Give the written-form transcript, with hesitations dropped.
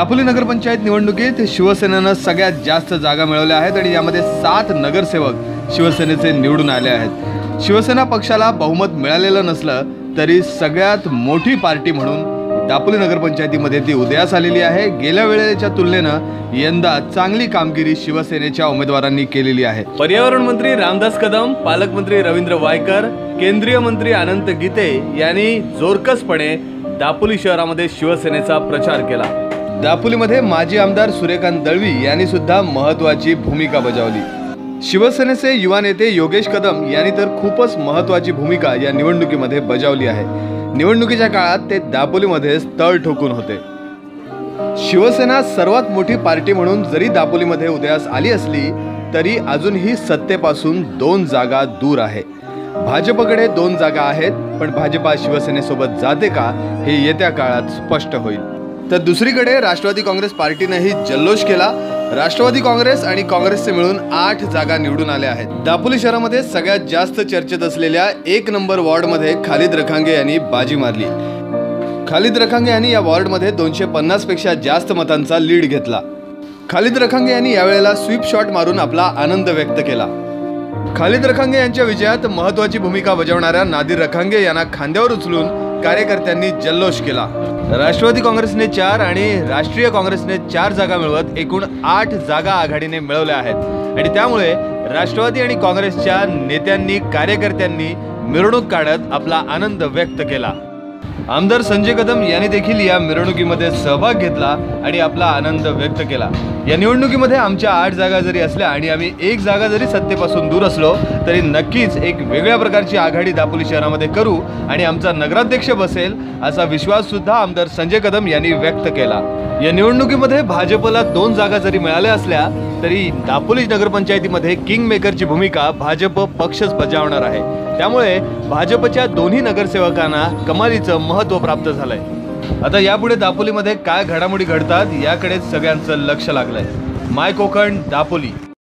दापोली नगरपंचायत निवडणुकीत शिवसेनेनं सगळ्यात जास्त जागा मिळवल्या आहेत आणि यामध्ये 7 नगरसेवक शिवसेनेचे निवडून आले आहेत। शिवसेना पक्षाला बहुमत मिळालेलं नसलं तरी सगळ्यात मोठी पार्टी म्हणून दापोली नगरपंचायतीमध्ये ती उदयास आलेली आहे। गेल्या वेळेच्या तुलनेनं यंदा चांगली कामगिरी शिवसेनेच्या उमेदवारांनी केलेली आहे। पर्यावरण मंत्री रामदास कदम, पालकमंत्री रवींद्र वायकर, केंद्रीय मंत्री अनंत गीते यांनी जोरकसपणे दापोली शहरामध्ये शिवसेनेचा प्रचार केला। दापोलीमध्ये माजी आमदार सूर्यकांत दळवी यांनी सुद्धा महत्त्वाची भूमिका बजावली। शिवसेनेचे युवा नेते योगेश कदम यांनी तर खूपच महत्त्वाची भूमिका या निवडणुकीमध्ये बजावली आहे। निवडणुकीच्या काळात ते दापोलीमध्ये तळ ठोकून होते। शिवसेना सर्वात मोठी पार्टी म्हणून जरी दापोलीमध्ये उदयास आली असली तरी अजूनही सत्तेपासून 2 जागा दूर आहे। भाजपकडे 2 जागा आहेत, पण भाजपा शिवसेनेसोबत जाते का हे येत्या काळात स्पष्ट होईल। तर दुसरीकडे राष्ट्रवादी काँग्रेस पार्टीनेही जल्लोष केला। राष्ट्रवादी काँग्रेस आणि काँग्रेसचे मिळून 8 जागा निवडून आल्या आहेत। दापोली शहरामध्ये सगळ्यात जास्त चर्चेत असलेल्या 1 नंबर वॉर्डमध्ये खालिद रखांगे यांनी बाजी मारली। खालिद रखांगे यांनी या वॉर्डमध्ये 250 पेक्षा जास्त मतांचा लीड घेतला। खालिद रखांगे यांनी यावेळेला स्वीप शॉट मारून आपला आनंद व्यक्त केला। खालिद रखांगे यांच्या विजयात महत्त्वाची भूमिका बजावणाऱ्या नादिर रखांगे यांना खांद्यावर उचलून कार्यकर्त्यांनी जल्लोष केला। राष्ट्रवादी काँग्रेसने 4 आणि राष्ट्रीय काँग्रेसने 4 जागा मिळवत एकूण 8 जागा आघाडीने मिळवल्या आहेत आणि त्यामुळे राष्ट्रवादी आणि काँग्रेसच्या नेत्यांनी कार्यकर्त्यांनी मिरवणूक काढत आपला आनंद व्यक्त केला। आमदार संजय कदम यांनी देखील या मिरवणुकीमध्ये सहभाग घेतला आणि आपला आनंद व्यक्त केला। या निवडणुकीमध्ये आमच्या 8 जागा जरी असल्या आणि आम्ही 1 जागा जरी सत्तेपासून दूर असलो तरी नक्कीच एक वेगळ्या प्रकारची आघाडी दापोली शहरामध्ये करू आणि आमचा नगराध्यक्ष बसेल असा विश्वास सुद्धा आमदार संजय कदम यांनी व्यक्त केला। या निवडणुकीमध्ये भाजपला 2 जागा जरी मिळाल्या असल्या तरी दापोली नगरपंचायतीमध्ये किंग मेकरची भूमिका भाजप पक्षच बजावणार आहे। त्यामुळे भाजपच्या दोन्ही नगरसेवकांना कमालीचं महत्त्व प्राप्त झालंय। आता यापुढे दापोलीमध्ये काय घडामोडी घडतात याकडे सगळ्यांचं लक्ष लागलंय। माय कोकण दापोली।